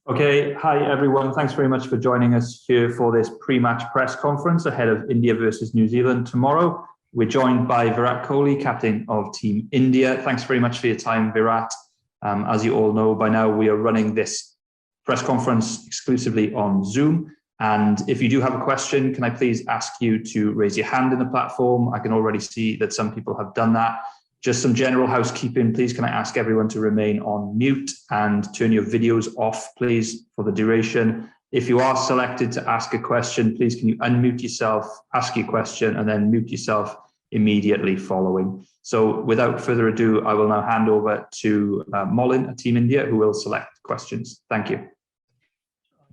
Okay, hi everyone. Thanks very much for joining us here for this pre-match press conference ahead of India versus New Zealand tomorrow. We're joined by Virat Kohli, captain of Team India. Thanks very much for your time, Virat. As you all know by now, we are running this press conference exclusively on Zoom. And if you do have a question, can I please ask you to raise your hand in the platform? I can already see that some people have done that. Just some general housekeeping, please. Can I ask everyone to remain on mute and turn your videos off, please, for the duration. If you are selected to ask a question, please can you unmute yourself, ask your question, and then mute yourself immediately following. So without further ado, I will now hand over to Molin at Team India, who will select questions. Thank you.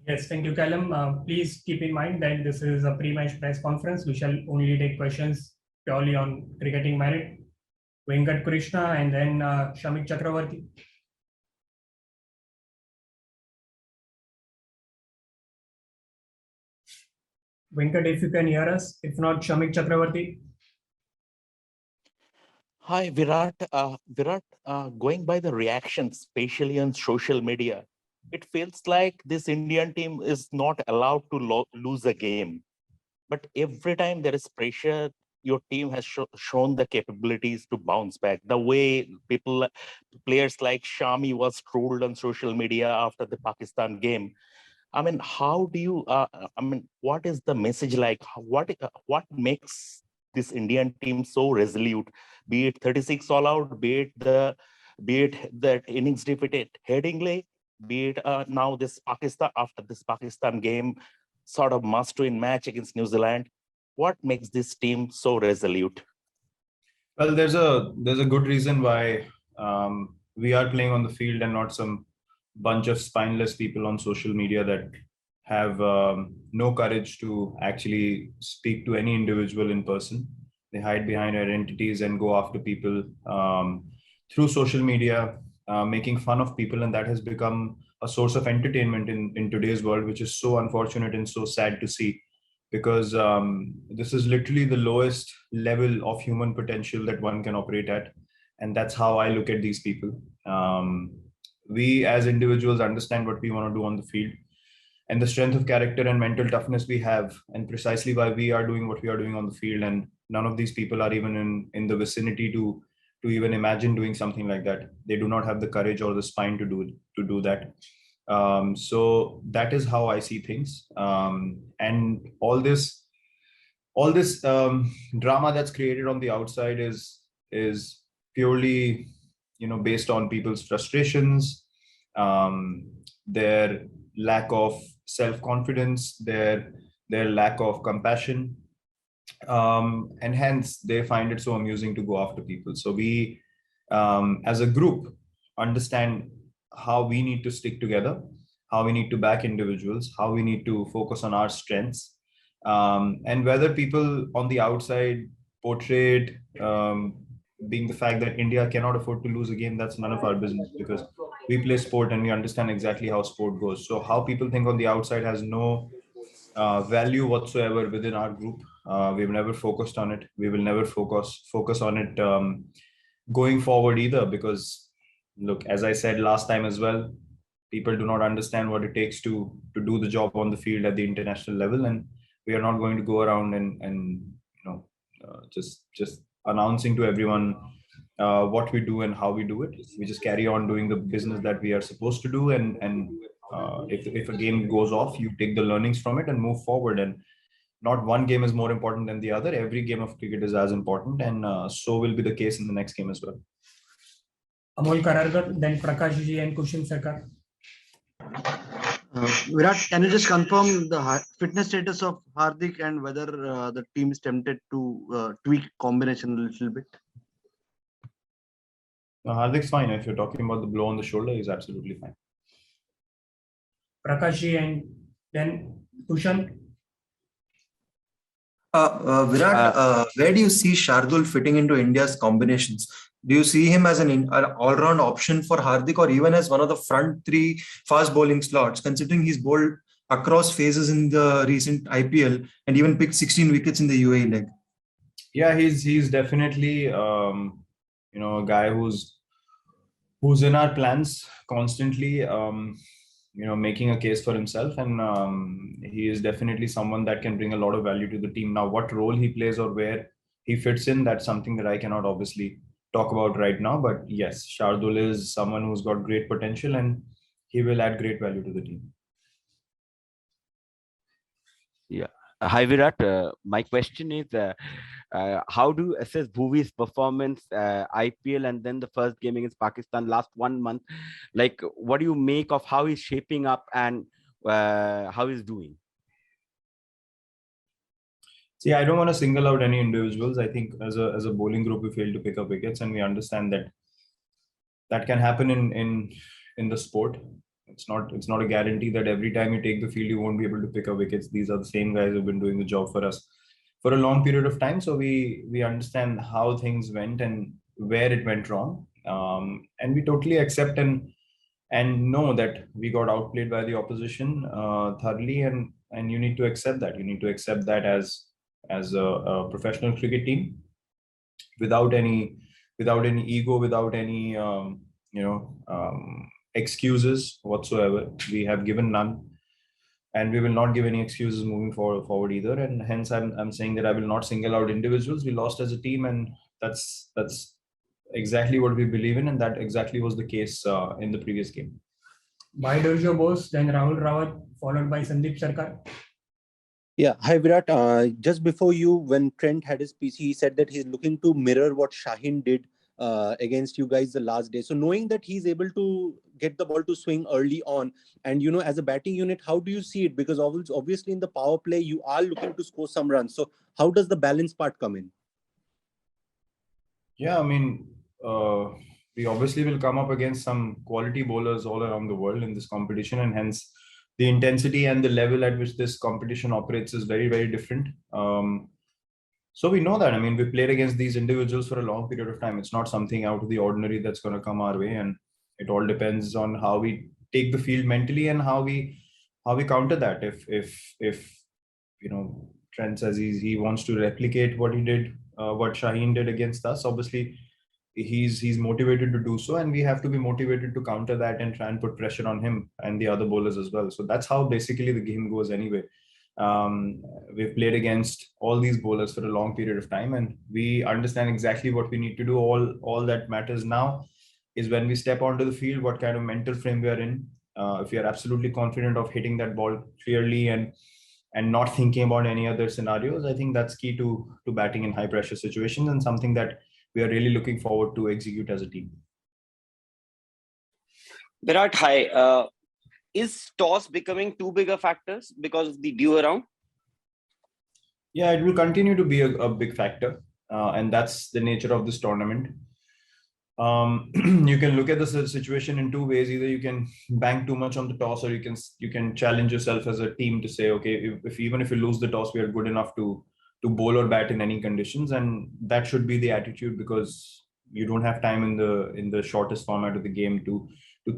Yes, thank you, Callum. Please keep in mind that this is a pre-match press conference. We shall only take questions purely on cricketing merit. Venkat Krishna and then Shamik Chakravarti. Venkat, if you can hear us. If not, Shamik Chakravarti. Hi, Virat. Going by the reactions, especially on social media, it feels like this Indian team is not allowed to lose a game. But every time there is pressure, your team has shown the capabilities to bounce back. The way players like Shami was trolled on social media after the Pakistan game. I mean, how do you, what is the message like? What makes this Indian team so resolute? Be it 36 all out, be it that innings defeated Headingley, be it now this Pakistan, after this Pakistan game, sort of must-win match against New Zealand. What makes this team so resolute? Well, there's a good reason why we are playing on the field and not some bunch of spineless people on social media that have no courage to actually speak to any individual in person. They hide behind identities and go after people through social media, making fun of people, and that has become a source of entertainment in today's world, which is so unfortunate and so sad to see. Because this is literally the lowest level of human potential that one can operate at. And that's how I look at these people. We as individuals understand what we want to do on the field and the strength of character and mental toughness we have, and precisely why we are doing what we are doing on the field. And none of these people are even in the vicinity to even imagine doing something like that. They do not have the courage or the spine to do that. So that is how I see things. And all this drama that's created on the outside is purely, based on people's frustrations, their lack of self-confidence, their lack of compassion, and hence they find it so amusing to go after people. So we, as a group, understand how we need to stick together, how we need to back individuals, how we need to focus on our strengths, and whether people on the outside portrayed being the fact that India cannot afford to lose a game, that's none of our business, because we play sport and we understand exactly how sport goes. So how people think on the outside has no value whatsoever within our group. We've never focused on it. We will never focus on it going forward either, because look, as I said last time as well, people do not understand what it takes to do the job on the field at the international level, and we are not going to go around and just announcing to everyone what we do and how we do it. We just carry on doing the business that we are supposed to do, and if a game goes off, you take the learnings from it and move forward. And not one game is more important than the other. Every game of cricket is as important, and so will be the case in the next game as well. Amol Kararkar, then Prakash Ji and Kushin Sarkar. Virat, can you just confirm the fitness status of Hardik and whether the team is tempted to tweak combination a little bit? Hardik's fine. If you're talking about the blow on the shoulder, he's absolutely fine. Prakash Ji and then Kushan. Virat, where do you see Shardul fitting into India's combinations? Do you see him as an all-round option for Hardik, or even as one of the front three fast bowling slots, considering he's bowled across phases in the recent IPL and even picked 16 wickets in the UAE leg? Yeah, he's definitely a guy who's in our plans constantly. making a case for himself, and he is definitely someone that can bring a lot of value to the team. Now, what role he plays or where he fits in, that's something that I cannot obviously talk about right now. But yes, Shardul is someone who's got great potential, and he will add great value to the team. Yeah. Hi, Virat. My question is, how do you assess Bhuvi's performance, IPL, and then the first game against Pakistan last 1 month? Like, what do you make of how he's shaping up and how he's doing? See, I don't want to single out any individuals. I think as a bowling group, we failed to pick up wickets, and we understand that can happen in the sport. It's not a guarantee that every time you take the field, you won't be able to pick up wickets. These are the same guys who've been doing the job for us for a long period of time. So we understand how things went and where it went wrong. And we totally accept and know that we got outplayed by the opposition thoroughly. And you need to accept that. You need to accept that as a professional cricket team without any ego, without any excuses whatsoever. We have given none, and we will not give any excuses moving forward either. And hence, I'm saying that I will not single out individuals. We lost as a team, and that's exactly what we believe in, and that exactly was the case in the previous game. By Durjo Bose, then Rahul Rawat, followed by Sandeep Sarkar. Yeah, hi Virat. Just before you, when Trent had his PC, he said that he's looking to mirror what Shaheen did against you guys the last day. So knowing that he's able to get the ball to swing early on, and as a batting unit, how do you see it? Because obviously in the power play, you are looking to score some runs. So how does the balance part come in? Yeah, I mean, we obviously will come up against some quality bowlers all around the world in this competition, and hence the intensity and the level at which this competition operates is very, very different. So we know that. I mean, we played against these individuals for a long period of time. It's not something out of the ordinary that's going to come our way, and it all depends on how we take the field mentally and how we counter that. If Trent says he wants to replicate what he did, what Shaheen did against us, obviously he's motivated to do so, and we have to be motivated to counter that and try and put pressure on him and the other bowlers as well. So that's how basically the game goes anyway. We've played against all these bowlers for a long period of time, and we understand exactly what we need to do. All that matters now is when we step onto the field, what kind of mental frame we are in. If we are absolutely confident of hitting that ball clearly and not thinking about any other scenarios, I think that's key to batting in high pressure situations, and something that we are really looking forward to execute as a team. Virat, hi. Is toss becoming too big a factor because of the due around? Yeah, it will continue to be a big factor, and that's the nature of this tournament. You can look at the situation in two ways. Either you can bank too much on the toss, or you can challenge yourself as a team to say, okay, even if you lose the toss, we are good enough to bowl or bat in any conditions, and that should be the attitude, because you don't have time in the shortest format of the game to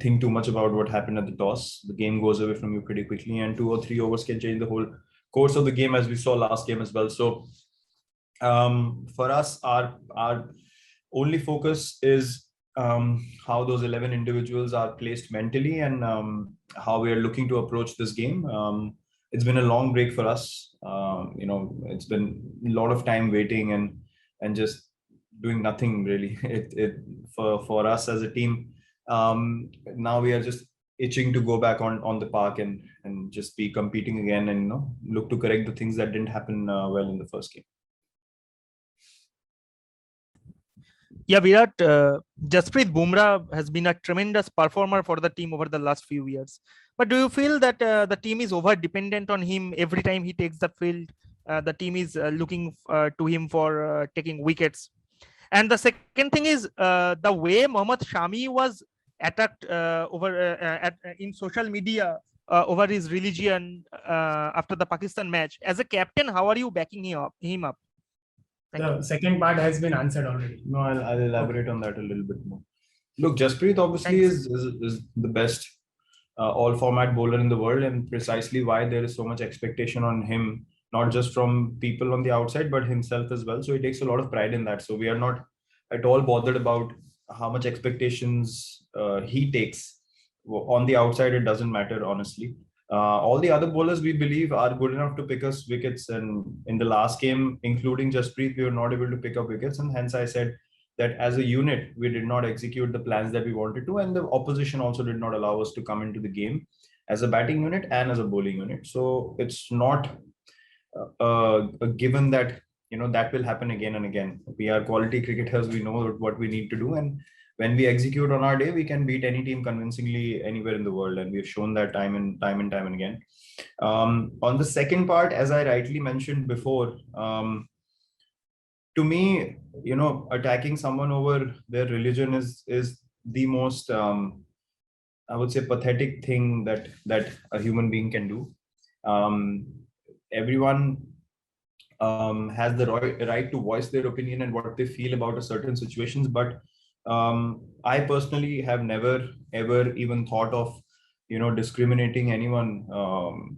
think too much about what happened at the toss. The game goes away from you pretty quickly, and 2 or 3 overs can change the whole course of the game, as we saw last game as well. So for us, our only focus is how those 11 individuals are placed mentally, and how we are looking to approach this game. It's been a long break for us. It's been a lot of time waiting and just doing nothing really. For us as a team, now we are just itching to go back on the park and just be competing again, and look to correct the things that didn't happen well in the first game. Yeah, Virat, Jasprit Bumrah has been a tremendous performer for the team over the last few years. But do you feel that the team is over dependent on him every time he takes the field? The team is looking to him for taking wickets. And the second thing is the way Mohammad Shami was attacked in social media over his religion after the Pakistan match. As a captain, how are you backing him up? The second part has been answered already. No, I'll elaborate on that a little bit more. Look, Jasprit obviously is the best all format bowler in the world, and precisely why there is so much expectation on him, not just from people on the outside, but himself as well. So he takes a lot of pride in that. So we are not at all bothered about how much expectations he takes On the outside, it doesn't matter, honestly. All the other bowlers, we believe, are good enough to pick us wickets. And in the last game, including Jasprit, we were not able to pick up wickets. And hence I said that as a unit, we did not execute the plans that we wanted to. And the opposition also did not allow us to come into the game as a batting unit and as a bowling unit. So it's not a given that, that will happen again and again. We are quality cricketers. We know what we need to do. And when we execute on our day, we can beat any team convincingly anywhere in the world. And we've shown that time and time again. On the second part, as I rightly mentioned before, to me, attacking someone over their religion is the most, I would say, pathetic thing that a human being can do. Everyone has the right to voice their opinion and what they feel about a certain situations, but I personally have never ever even thought of discriminating anyone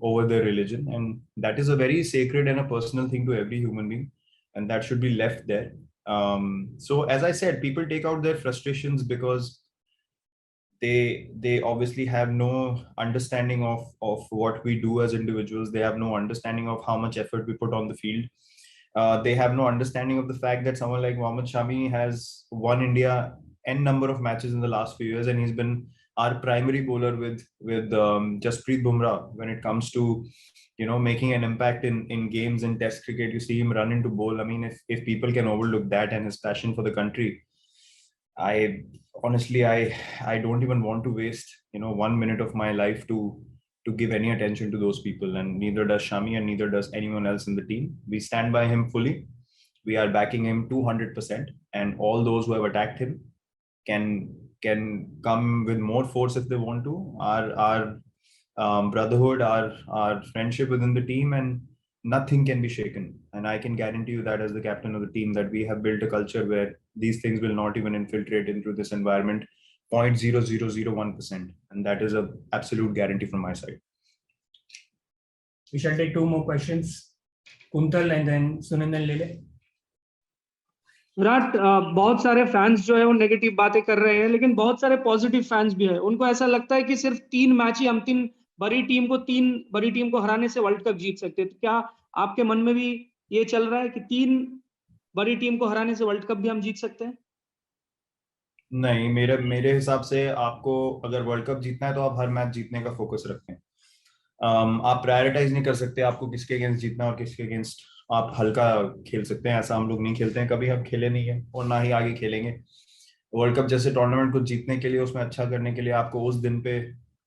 over their religion, and that is a very sacred and a personal thing to every human being, and that should be left there. So as I said, people take out their frustrations because they obviously have no understanding of what we do as individuals. They have no understanding of how much effort we put on the field. They have no understanding of the fact that someone like Mohammad Shami has won India n number of matches in the last few years, and he's been our primary bowler with Jasprit Bumrah when it comes to making an impact in games in Test cricket. You see him run into bowl. I mean, if people can overlook that and his passion for the country, I honestly I don't even want to waste 1 minute of my life to give any attention to those people, and neither does Shami and neither does anyone else in the team. We stand by him fully. We are backing him 200%, and all those who have attacked him can come with more force if they want to. Our brotherhood, our friendship within the team, and nothing can be shaken. And I can guarantee you that as the captain of the team, that we have built a culture where these things will not even infiltrate into this environment 0.0001%, and that is an absolute guarantee from my side. We shall take two more questions. Kuntal and then Sunandan Lele. Virat, बहुत सारे fans जो है वो negative बातें कर रहे हैं, लेकिन बहुत सारे पॉजिटिव फैंस भी हैं. उनको ऐसा लगता है कि सिर्फ 3 मैच ही हम 3 बड़ी टीम को हराने से वर्ल्ड कप जीत सकते हैं. तो क्या आपके मन में भी ये चल रहा है कि 3 बड़ी टीम को हराने से वर्ल्ड कप भी हम जीत सकते हैं? नहीं, मेरे हिसाब से आपको अगर वर्ल्ड कप जीतना है तो आप हर मैच जीतने का फोकस रखें. आप प्रायोरिटाइज नहीं कर सकते आपको किसके अगेंस्ट जीतना और किसके अगेंस्ट आप हल्का खेल सकते हैं. ऐसा हम लोग नहीं खेलते हैं, कभी हम खेले नहीं है और ना ही आगे खेलेंगे. वर्ल्ड कप जैसे टूर्नामेंट को जीतने के लिए, उसमें अच्छा करने के लिए आपको उस दिन पे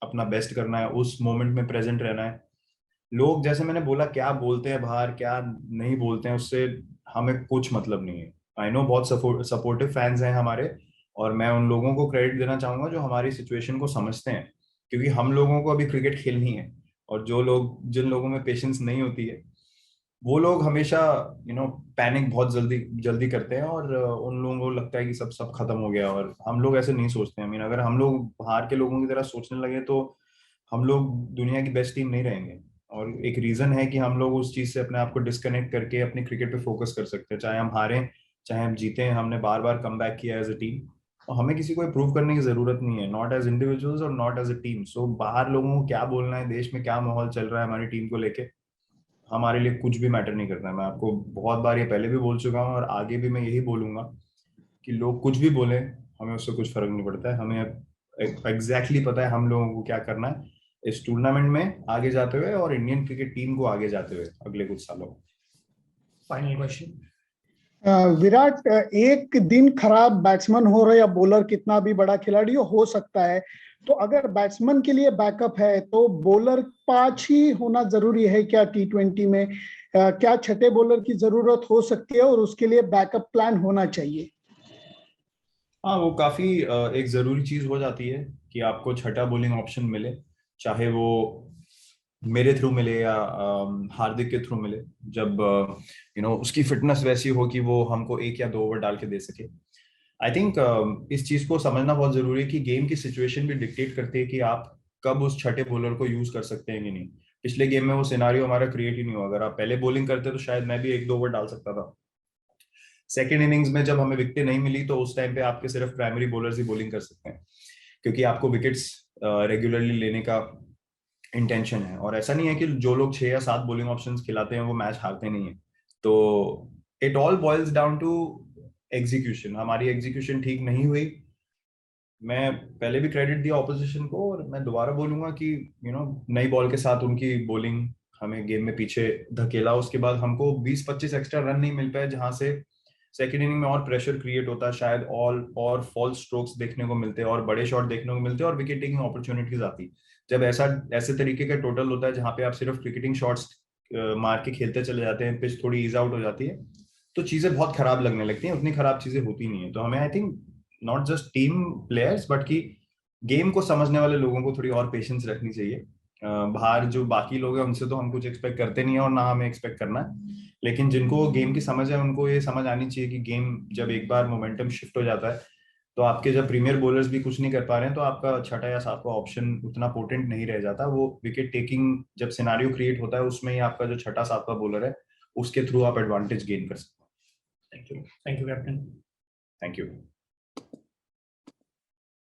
अपना बेस्ट करना है, उस मोमेंट में प्रेजेंट रहना है. लोग, जैसे मैंने बोला, क्या बोलते हैं बाहर, क्या नहीं बोलते हैं, उससे हमें कुछ मतलब नहीं है. आई नो बहुत सपोर्टिव फैंस हैं हमारे, और मैं उन लोगों को क्रेडिट देना चाहूंगा जो हमारी सिचुएशन को समझते हैं, क्योंकि हम लोगों को अभी क्रिकेट खेलनी है. और जिन लोगों में पेशेंस नहीं होती है, वो लोग हमेशा पैनिक बहुत जल्दी करते हैं, और उन लोगों को लगता है कि सब खत्म हो गया. और हम लोग ऐसे नहीं सोचते हैं. अगर हम लोग बाहर के लोगों की तरह सोचने लगे तो हम लोग दुनिया की बेस्ट टीम नहीं रहेंगे. और एक रीजन है कि हम लोग उस चीज से अपने आप को डिस्कनेक्ट करके अपने क्रिकेट पे फोकस कर सकते हैं. चाहे हम हारें, चाहे हम जीतें, हमने बार बार कम बैक किया एज अ टीम, और हमें किसी को प्रूव करने की जरूरत नहीं है, नॉट एज इंडिविजुअल्स और नॉट एज अ टीम. सो बाहर लोगों को क्या बोलना है, देश में क्या माहौल चल रहा है हमारी टीम को लेके, हमारे लिए कुछ भी मैटर नहीं करता है. मैं आपको बहुत बार ये पहले भी बोल चुका हूँ और आगे भी मैं यही बोलूंगा कि लोग कुछ भी बोले, हमें उससे कुछ फर्क नहीं पड़ता है. हमें एग्जैक्टली पता है हम लोगों को क्या करना है इस टूर्नामेंट में आगे जाते हुए, और इंडियन क्रिकेट टीम को आगे जाते हुए अगले कुछ सालों. Final question. विराट, एक दिन खराब बैट्समैन हो रहा है या बॉलर कितना भी बड़ा खिलाड़ी हो सकता है, तो अगर बैट्समैन के लिए बैकअप है तो बॉलर 5 ही होना जरूरी है क्या T20 में? क्या छठे बॉलर की जरूरत हो सकती है और उसके लिए बैकअप प्लान होना चाहिए? हाँ, वो काफी एक जरूरी चीज हो जाती है कि आपको छठा बॉलिंग ऑप्शन मिले, चाहे वो मेरे थ्रू मिले या हार्दिक के थ्रू मिले, जब उसकी फिटनेस वैसी हो कि वो हमको 1 या 2 ओवर डाल के दे सके. आई थिंक इस चीज को समझना बहुत जरूरी है कि गेम की सिचुएशन भी डिक्टेट करती है कि आप कब उस छठे बॉलर को यूज कर सकते हैं कि नहीं. पिछले गेम में वो सिनारियो हमारा क्रिएट ही नहीं हुआ. अगर आप पहले बॉलिंग करते तो शायद मैं भी 1-2 ओवर डाल सकता था. सेकेंड इनिंग्स में जब हमें विकेटें नहीं मिली तो उस टाइम पे आपके सिर्फ प्राइमरी बॉलर्स ही बॉलिंग कर सकते हैं. क्योंकि आपको विकेट्स रेगुलरली लेने का इंटेंशन है, और ऐसा नहीं है कि जो लोग 6 या 7 बॉलिंग ऑप्शंस खिलाते हैं वो मैच हारते नहीं है। तो it all boils down to execution. हमारी एग्जीक्यूशन ठीक नहीं हुई। मैं पहले भी क्रेडिट दिया ऑपोजिशन को, और मैं दोबारा बोलूंगा कि नई बॉल के साथ उनकी बॉलिंग हमें गेम में पीछे धकेला। उसके बाद हमको 20-25 एक्स्ट्रा रन नहीं मिल पाए, जहां से सेकेंड इनिंग में और प्रेशर क्रिएट होता, शायद और फॉल्स स्ट्रोक्स देखने को मिलते और बड़े शॉट देखने को मिलते और विकेट टेकिंग अपॉर्चुनिटीज आती। जब ऐसे तरीके का टोटल होता है जहां पे आप सिर्फ क्रिकेटिंग शॉट्स मार के खेलते चले जाते हैं, पिच थोड़ी ईज आउट हो जाती है, तो चीजें बहुत खराब लगने लगती हैं। उतनी खराब चीजें होती नहीं है। तो हमें I think not just team players but कि गेम को समझने वाले लोगों को थोड़ी और पेशेंस रखनी चाहिए। बाहर जो बाकी लोग हैं उनसे तो हम कुछ एक्सपेक्ट करते नहीं है और ना हमें एक्सपेक्ट करना है, लेकिन जिनको गेम की समझ है उनको ये समझ आनी चाहिए कि गेम जब एक बार मोमेंटम शिफ्ट हो जाता है, तो आपके जब प्रीमियर बॉलर्स भी कुछ नहीं कर पा रहे हैं, तो आपका छठा या सातवां ऑप्शन उतना पोटेंट नहीं रह जाता। वो विकेट टेकिंग जब सिनारियो क्रिएट होता है उसमें ही आपका जो छठा सातवां बॉलर है उसके थ्रू आप एडवांटेज गेन कर सकते हैं। Thank you captain. Thank you.